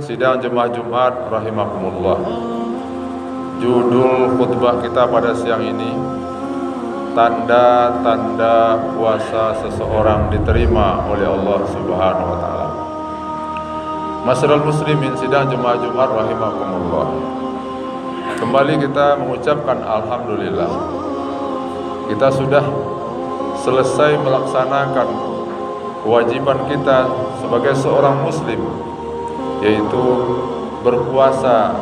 Sidang Jemaah Jumat rahimakumullah. Judul khutbah kita pada siang ini, tanda-tanda puasa seseorang diterima oleh Allah Subhanahu wa taala. Masyarul muslimin, sidang Jemaah Jumat rahimakumullah. Kembali kita mengucapkan alhamdulillah. Kita sudah selesai melaksanakan kewajiban kita sebagai seorang muslim, yaitu berpuasa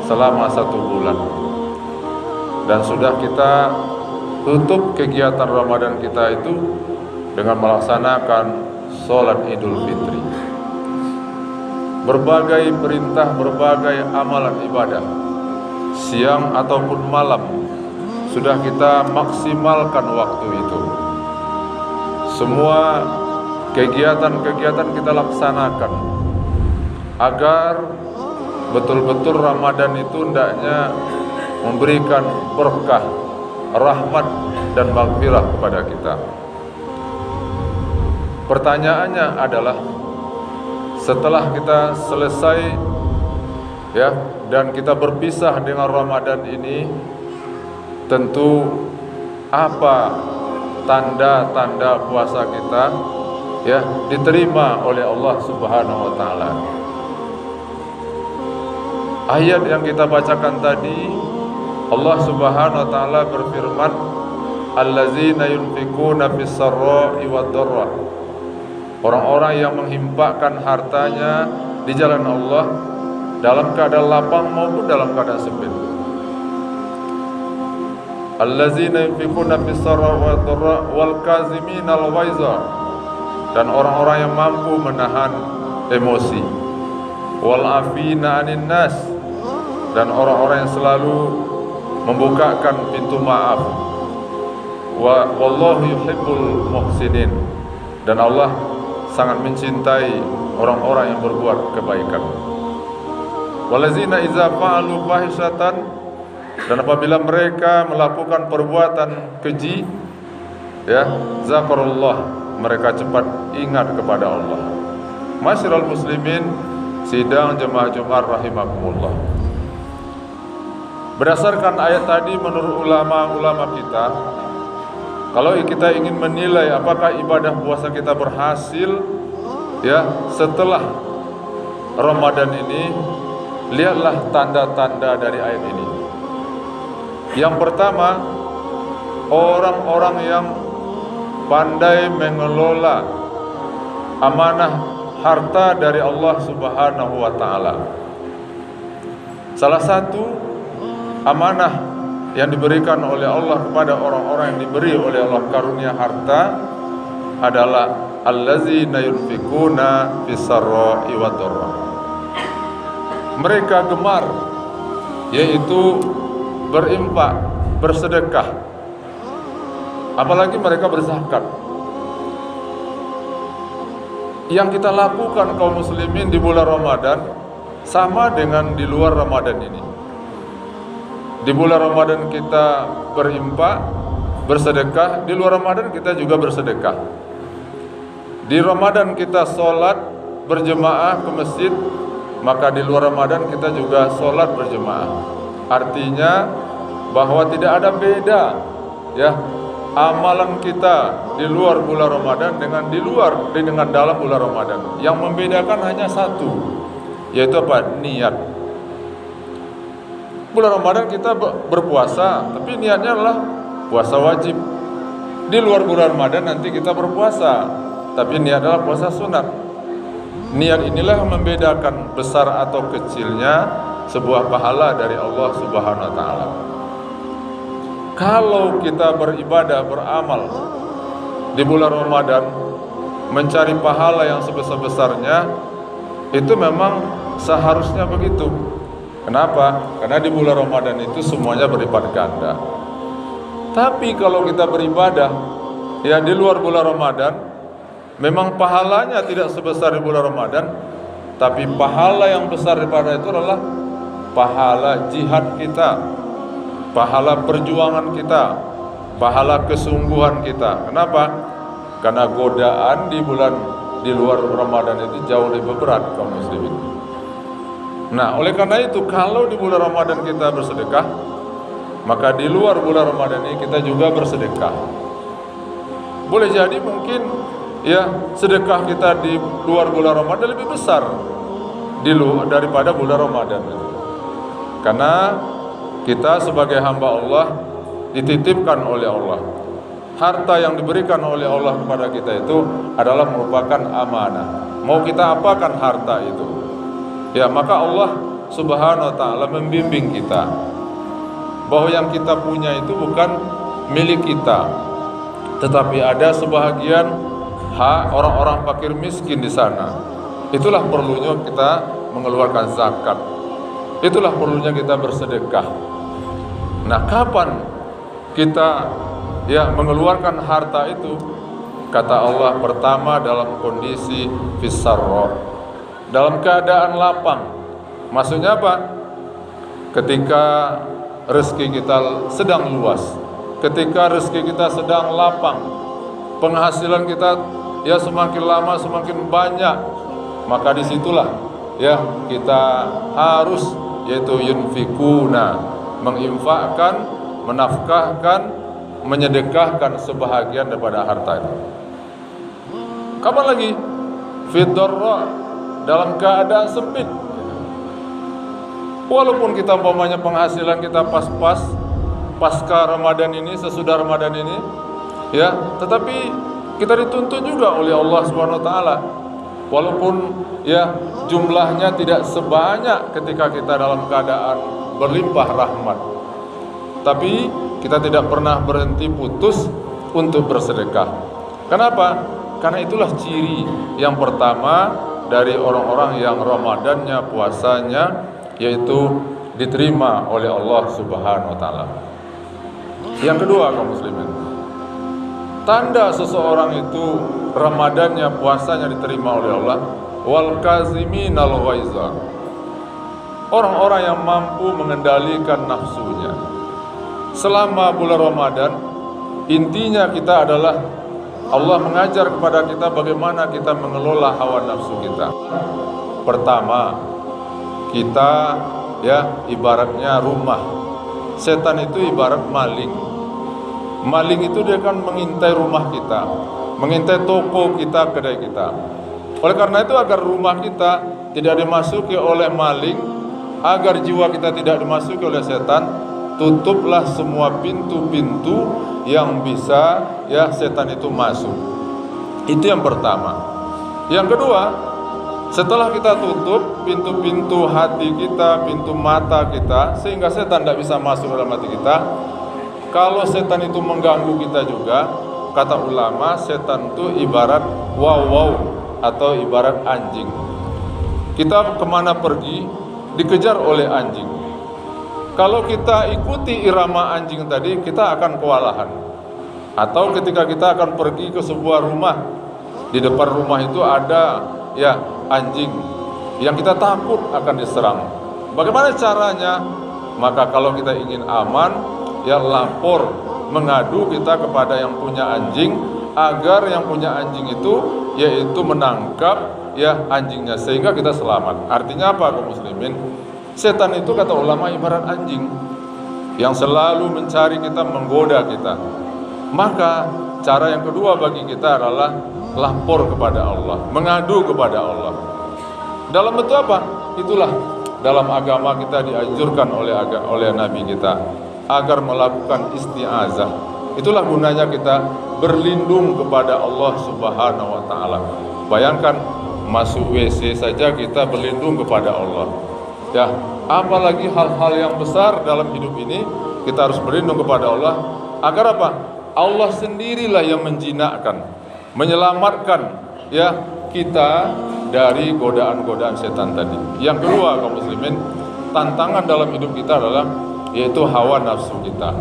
selama 1 bulan. Dan sudah kita tutup kegiatan Ramadan kita itu dengan melaksanakan sholat Idul Fitri. Berbagai perintah, berbagai amalan ibadah, siang ataupun malam, sudah kita maksimalkan waktu itu. Semua kegiatan-kegiatan kita laksanakan agar betul-betul Ramadan itu hendaknya memberikan berkah, rahmat dan maghfirah kepada kita. Pertanyaannya adalah, setelah kita selesai dan kita berpisah dengan Ramadan ini, tentu apa tanda-tanda puasa kita diterima oleh Allah Subhanahu wa taala. Ayat yang kita bacakan tadi, Allah Subhanahu wa taala berfirman, allazina yunfikuna fis sarra'i wad dharra. Orang-orang yang menghimpakkan hartanya di jalan Allah dalam keadaan lapang maupun dalam keadaan sempit. Allazina yunfikuna fis sarra'i wad dharra wal kaziminal ghaiza. Dan orang-orang yang mampu menahan emosi. Wal afina 'anil nas. Dan orang-orang yang selalu membukakan pintu maaf. Wallahu yuhibbul muhsinin. Dan Allah sangat mencintai orang-orang yang berbuat kebaikan. Walazina iza fa'alu fahisatan. Dan apabila mereka melakukan perbuatan keji, zakarullah, mereka cepat ingat kepada Allah. Masyarul muslimin, sidang Jemaah Jumat rahimakumullah. Berdasarkan ayat tadi, menurut ulama-ulama kita, kalau kita ingin menilai apakah ibadah puasa kita berhasil setelah Ramadan ini, lihatlah tanda-tanda dari ayat ini. Yang pertama, orang-orang yang pandai mengelola amanah harta dari Allah Subhanahu wa taala. Salah satu amanah yang diberikan oleh Allah kepada orang-orang yang diberi oleh Allah karunia harta adalah allazina yunfikuna fis sarra'i wad dharra. Mereka gemar, yaitu berinfak, bersedekah, apalagi mereka berzakat. Yang kita lakukan kaum muslimin di bulan Ramadan sama dengan di luar Ramadan ini. Di bulan Ramadan kita berinfak, bersedekah. Di luar Ramadan kita juga bersedekah. Di Ramadan kita sholat berjemaah ke masjid, maka di luar Ramadan kita juga sholat berjemaah. Artinya bahwa tidak ada beda amalan kita di luar bulan Ramadan dengan dalam bulan Ramadan. Yang membedakan hanya satu, yaitu apa? Niat. Bulan Ramadan kita berpuasa, tapi niatnya adalah puasa wajib. Di luar bulan Ramadan nanti kita berpuasa, tapi niat adalah puasa sunat. Niat inilah yang membedakan besar atau kecilnya sebuah pahala dari Allah Subhanahu wa taala. Kalau kita beribadah, beramal di bulan Ramadan, mencari pahala yang sebesar-besarnya, itu memang seharusnya begitu. Kenapa? Karena di bulan Ramadan itu semuanya berlipat ganda. Tapi kalau kita beribadah di luar bulan Ramadan, memang pahalanya tidak sebesar di bulan Ramadan, tapi pahala yang besar daripada itu adalah pahala jihad kita, pahala perjuangan kita, pahala kesungguhan kita. Kenapa? Karena godaan di luar Ramadan itu jauh lebih berat kaum muslimin. Nah, oleh karena itu kalau di bulan Ramadan kita bersedekah, maka di luar bulan Ramadan ini kita juga bersedekah. Boleh jadi mungkin ya sedekah kita di luar bulan Ramadan lebih besar daripada bulan Ramadan. Karena kita sebagai hamba Allah dititipkan oleh Allah. Harta yang diberikan oleh Allah kepada kita itu adalah merupakan amanah. Mau kita apakan harta itu? Ya, maka Allah Subhanahu wa ta'ala membimbing kita bahwa yang kita punya itu bukan milik kita, tetapi ada sebahagian hak orang-orang fakir miskin di sana. Itulah perlunya kita mengeluarkan zakat. Itulah perlunya kita bersedekah. Nah, kapan kita mengeluarkan harta itu? Kata Allah, pertama dalam kondisi fisarro, dalam keadaan lapang. Maksudnya apa? Ketika rezeki kita sedang luas, ketika rezeki kita sedang lapang, penghasilan kita semakin lama semakin banyak, maka disitulah kita harus yunfikuna, menginfakkan, menafkahkan, menyedekahkan sebahagian daripada harta itu. Kapan lagi? Fiddarra, dalam keadaan sempit. Walaupun kita umpamanya penghasilan kita pas-pas pasca Ramadan ini, sesudah Ramadan ini, tetapi kita dituntut juga oleh Allah Subhanahu wa taala. Walaupun jumlahnya tidak sebanyak ketika kita dalam keadaan berlimpah rahmat, tapi kita tidak pernah berhenti putus untuk bersedekah. Kenapa? Karena itulah ciri yang pertama dari orang-orang yang Ramadannya, puasanya, yaitu diterima oleh Allah Subhanahu wa ta'ala. Yang kedua, kaum muslimin, tanda seseorang itu Ramadannya, puasanya diterima oleh Allah, wal kaziminal ghaiza, orang-orang yang mampu mengendalikan nafsunya. Selama bulan Ramadan, intinya kita adalah Allah mengajar kepada kita bagaimana kita mengelola hawa nafsu kita. Pertama, kita ibaratnya rumah. Setan itu ibarat maling. Maling itu dia akan mengintai rumah kita, mengintai toko kita, kedai kita. Oleh karena itu, agar rumah kita tidak dimasuki oleh maling, agar jiwa kita tidak dimasuki oleh setan, tutuplah semua pintu-pintu yang bisa setan itu masuk. Itu yang pertama. Yang kedua, setelah kita tutup pintu-pintu hati kita, pintu mata kita, sehingga setan tidak bisa masuk dalam hati kita. Kalau setan itu mengganggu kita juga, kata ulama, setan itu ibarat wow atau ibarat anjing. Kita kemana pergi, dikejar oleh anjing. Kalau kita ikuti irama anjing tadi, kita akan kewalahan. Atau ketika kita akan pergi ke sebuah rumah, di depan rumah itu ada anjing yang kita takut akan diserang. Bagaimana caranya? Maka kalau kita ingin aman, lapor, mengadu kita kepada yang punya anjing, agar yang punya anjing itu yaitu menangkap anjingnya, sehingga kita selamat. Artinya apa, kaum muslimin? Setan itu, kata ulama, ibarat anjing yang selalu mencari kita, menggoda kita. Maka cara yang kedua bagi kita adalah lapor kepada Allah, mengadu kepada Allah. Dalam bentuk apa? Itulah dalam agama kita dianjurkan oleh Nabi kita agar melakukan isti'azah. Itulah gunanya kita berlindung kepada Allah Subhanahu wa ta'ala. Bayangkan masuk WC saja kita berlindung kepada Allah. Apalagi hal-hal yang besar dalam hidup ini, kita harus berlindung kepada Allah. Agar apa? Allah sendirilah yang menjinakkan, menyelamatkan kita dari godaan-godaan setan tadi. Yang kedua, kaum muslimin, tantangan dalam hidup kita adalah yaitu hawa nafsu kita.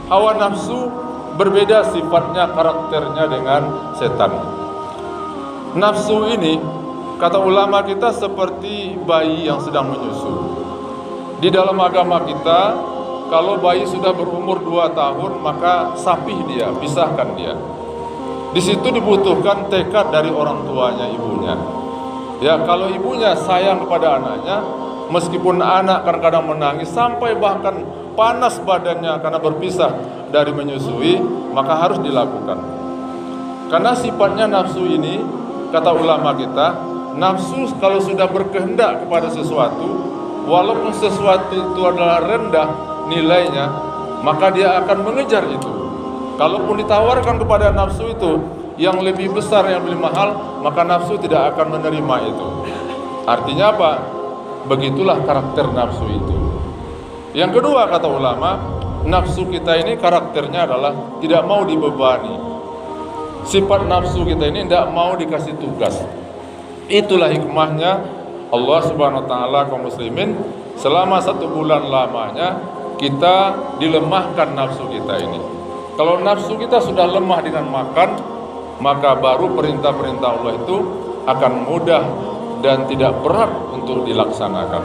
Hawa nafsu berbeda sifatnya, karakternya dengan setan. Nafsu ini, kata ulama kita, seperti bayi yang sedang menyusu. Di dalam agama kita, kalau bayi sudah berumur 2 tahun, maka sapih dia, pisahkan dia. Di situ dibutuhkan tekad dari orang tuanya, ibunya. Ya, kalau ibunya sayang kepada anaknya, meskipun anak kadang-kadang menangis sampai bahkan panas badannya karena berpisah dari menyusui, maka harus dilakukan. Karena sifatnya nafsu ini, kata ulama kita, nafsu kalau sudah berkehendak kepada sesuatu, walaupun sesuatu itu adalah rendah nilainya, maka dia akan mengejar itu. Kalaupun ditawarkan kepada nafsu itu yang lebih besar, yang lebih mahal, maka nafsu tidak akan menerima itu. Artinya apa? Begitulah karakter nafsu itu. Yang kedua, kata ulama, nafsu kita ini karakternya adalah tidak mau dibebani. Sifat nafsu kita ini tidak mau dikasih tugas. Itulah hikmahnya Allah Subhanahu wa taala kaum muslimin selama 1 bulan lamanya kita dilemahkan nafsu kita ini. Kalau nafsu kita sudah lemah dengan makan, maka baru perintah-perintah Allah itu akan mudah dan tidak berat untuk dilaksanakan.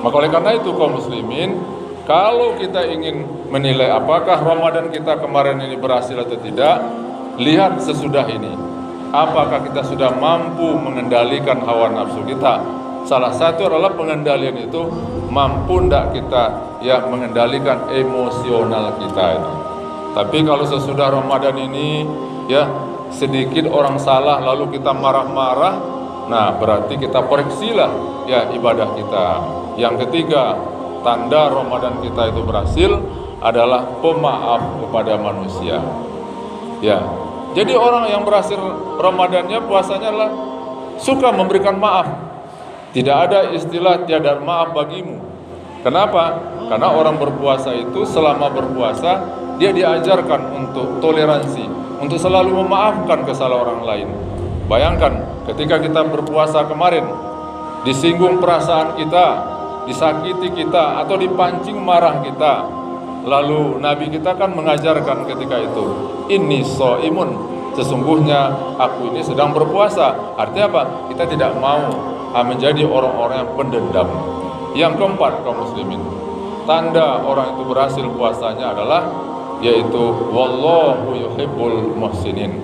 Maka oleh karena itu kaum muslimin, kalau kita ingin menilai apakah Ramadan kita kemarin ini berhasil atau tidak, lihat sesudah ini. Apakah kita sudah mampu mengendalikan hawa nafsu kita? Salah satu adalah pengendalian itu mampu tidak kita mengendalikan emosional kita itu. Tapi kalau sesudah Ramadan ini sedikit orang salah lalu kita marah-marah, nah berarti kita koreksilah ibadah kita. Yang ketiga, tanda Ramadan kita itu berhasil adalah pemaaf kepada manusia. Jadi orang yang berhasil Ramadannya, puasanya adalah suka memberikan maaf. Tidak ada istilah tiada maaf bagimu. Kenapa? Karena orang berpuasa itu selama berpuasa dia diajarkan untuk toleransi, untuk selalu memaafkan kesalahan orang lain. Bayangkan ketika kita berpuasa kemarin, disinggung perasaan kita, disakiti kita, atau dipancing marah kita, lalu Nabi kita kan mengajarkan ketika itu, inni shaimun, sesungguhnya aku ini sedang berpuasa. Artinya apa? Kita tidak mau menjadi orang-orang yang pendendam. Yang keempat kaum muslimin, tanda orang itu berhasil puasanya adalah yaitu wallahu yuhibbul muhsinin.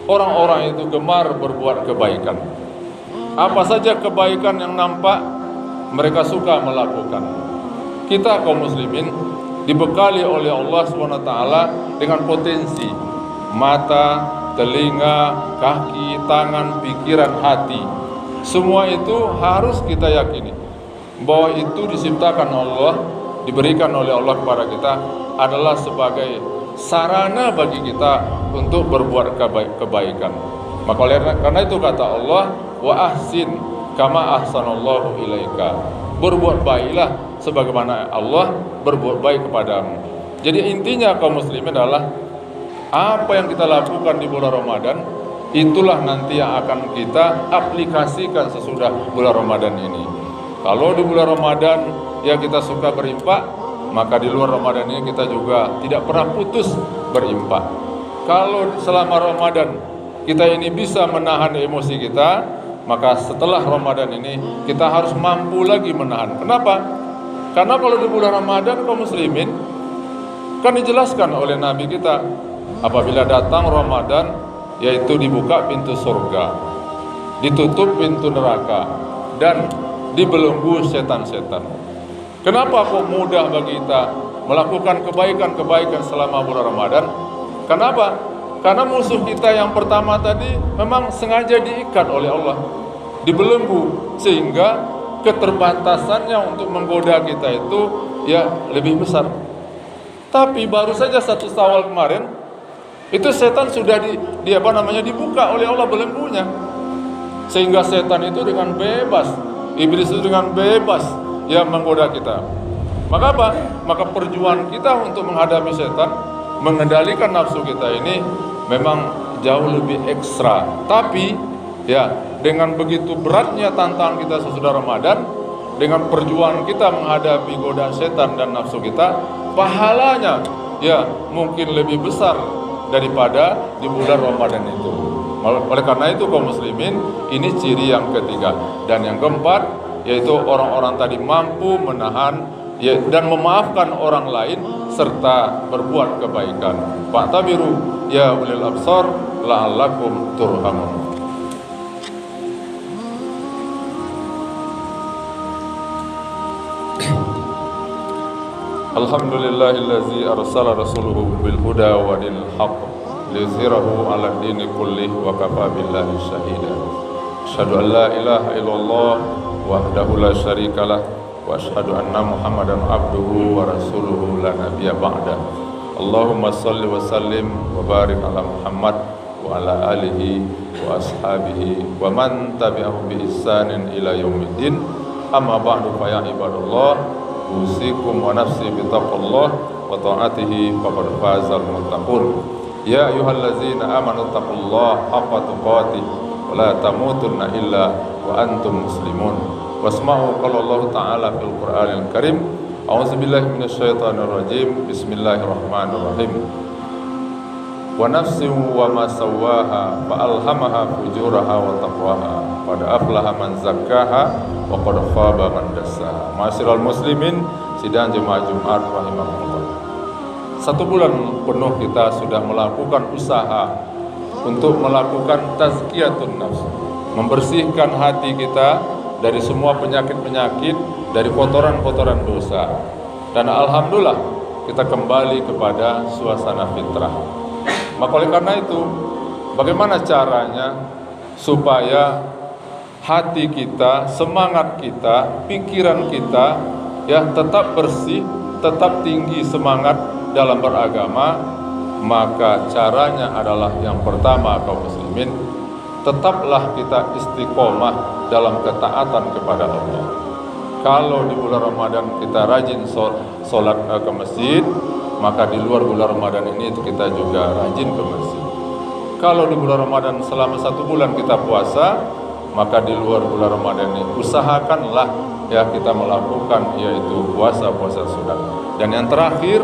Orang-orang itu gemar berbuat kebaikan. Apa saja kebaikan yang nampak, mereka suka melakukan. Kita kaum muslimin dibekali oleh Allah SWT dengan potensi mata, telinga, kaki, tangan, pikiran, hati. Semua itu harus kita yakini bahwa itu diciptakan Allah, diberikan oleh Allah kepada kita, adalah sebagai sarana bagi kita untuk berbuat kebaikan. Maka oleh karena itu kata Allah, wa ahsin kama ahsanallahu ilaika. Berbuat baiklah sebagaimana Allah berbuat baik kepadamu. Jadi intinya kaum muslimin adalah apa yang kita lakukan di bulan Ramadan, itulah nanti yang akan kita aplikasikan sesudah bulan Ramadan ini. Kalau di bulan Ramadan kita suka berinfak, maka di luar Ramadan ini kita juga tidak pernah putus berinfak. Kalau selama Ramadan kita ini bisa menahan emosi kita, maka setelah Ramadan ini kita harus mampu lagi menahan. Kenapa? Karena kalau di bulan Ramadan kaum muslimin kan dijelaskan oleh Nabi kita, apabila datang Ramadan, yaitu dibuka pintu surga, ditutup pintu neraka, dan dibelenggu setan-setan. Kenapa kok mudah bagi kita melakukan kebaikan-kebaikan selama bulan Ramadan? Kenapa? Karena musuh kita yang pertama tadi memang sengaja diikat oleh Allah, dibelenggu, sehingga keterbatasannya untuk menggoda kita itu lebih besar. Tapi baru saja 1 Syawal kemarin, itu setan sudah dibuka oleh Allah belenggunya, sehingga setan itu dengan bebas, iblis itu dengan bebas menggoda kita. Maka apa? Maka perjuangan kita untuk menghadapi setan, mengendalikan nafsu kita ini memang jauh lebih ekstra. Tapi dengan begitu beratnya tantangan kita sesudah Ramadan, dengan perjuangan kita menghadapi godaan setan dan nafsu kita, pahalanya mungkin lebih besar daripada di bulan Ramadan itu. Oleh karena itu kaum muslimin, ini ciri yang ketiga. Dan yang keempat, yaitu orang-orang tadi mampu menahan dan memaafkan orang lain serta berbuat kebaikan. Fa'tabiru ya ulil absar la'allakum turhamun. Alhamdulillahillazi arsala rasuluhu bil huda wa dinil haqq liyuzhirahu 'ala dini kullih wa kafa billahi shahida. Asyhadu an la ilaha illallah wahdahu la syarikalah wa asyhadu anna Muhammadan abduhu wa rasuluhu la nabiyya ba'da. Allahumma shalli wa sallim wa barik ala Muhammad wa ala alihi wa ashabihi wa man tabi'ahum bi ihsanin ila yaumiddin. Amma ba'du fa ya ibadallah, usikum wa nafsi bittaqullah wa ta'atihi faqad fazal muttaqun. Ya ayyuhallazina amanu taqullaha haqqa tuqatih wa la tamutunna illa wa antum muslimun. Wasma'u qala Allah ta'ala fil Qur'anil Karim. A'udzubillahi minasyaitonir rajim. Bismillahirrahmanirrahim. Wa nafsin wa ma sawwaha fa alhamaha fujuraha wa taqwaha qad aflaha man zakkaha wa qad khaba man dassaha. Ma'asyiral muslimin, sidang jemaah Jumat rahimahullah. 1 bulan penuh kita sudah melakukan usaha untuk melakukan tazkiyatun nafs, membersihkan hati kita dari semua penyakit-penyakit, dari kotoran-kotoran dosa. Dan alhamdulillah kita kembali kepada suasana fitrah. Maka oleh karena itu, bagaimana caranya supaya hati kita, semangat kita, pikiran kita ya tetap bersih, tetap tinggi semangat dalam beragama? Maka caranya adalah yang pertama, kaum muslimin, tetaplah kita istiqomah dalam ketaatan kepada Allah. Kalau di bulan Ramadan kita rajin sholat ke masjid, maka di luar bulan Ramadan ini kita juga rajin ke masjid. Kalau di bulan Ramadan selama 1 bulan kita puasa, maka di luar bulan Ramadan ini usahakanlah ya kita melakukan yaitu puasa-puasa sunat. Dan yang terakhir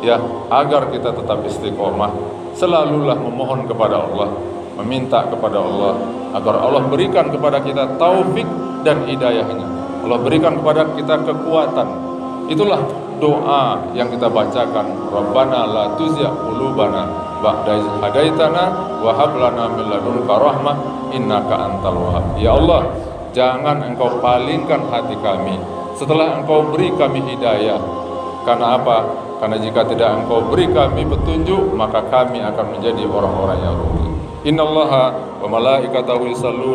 ya, agar kita tetap istiqomah, selalulah memohon kepada Allah, meminta kepada Allah agar Allah berikan kepada kita taufik dan hidayahnya. Allah berikan kepada kita kekuatan. Itulah doa yang kita bacakan. Rabbana la tuzigh qulubana ba'da idh hadaitana wa hab lana min ladunka rahmah innaka antal wahhab. Ya Allah, jangan Engkau palingkan hati kami setelah Engkau beri kami hidayah. Karena apa? Karena jika tidak Engkau beri kami petunjuk, maka kami akan menjadi orang-orang yang rugi. Innallaha wa malaikatahu yusalluna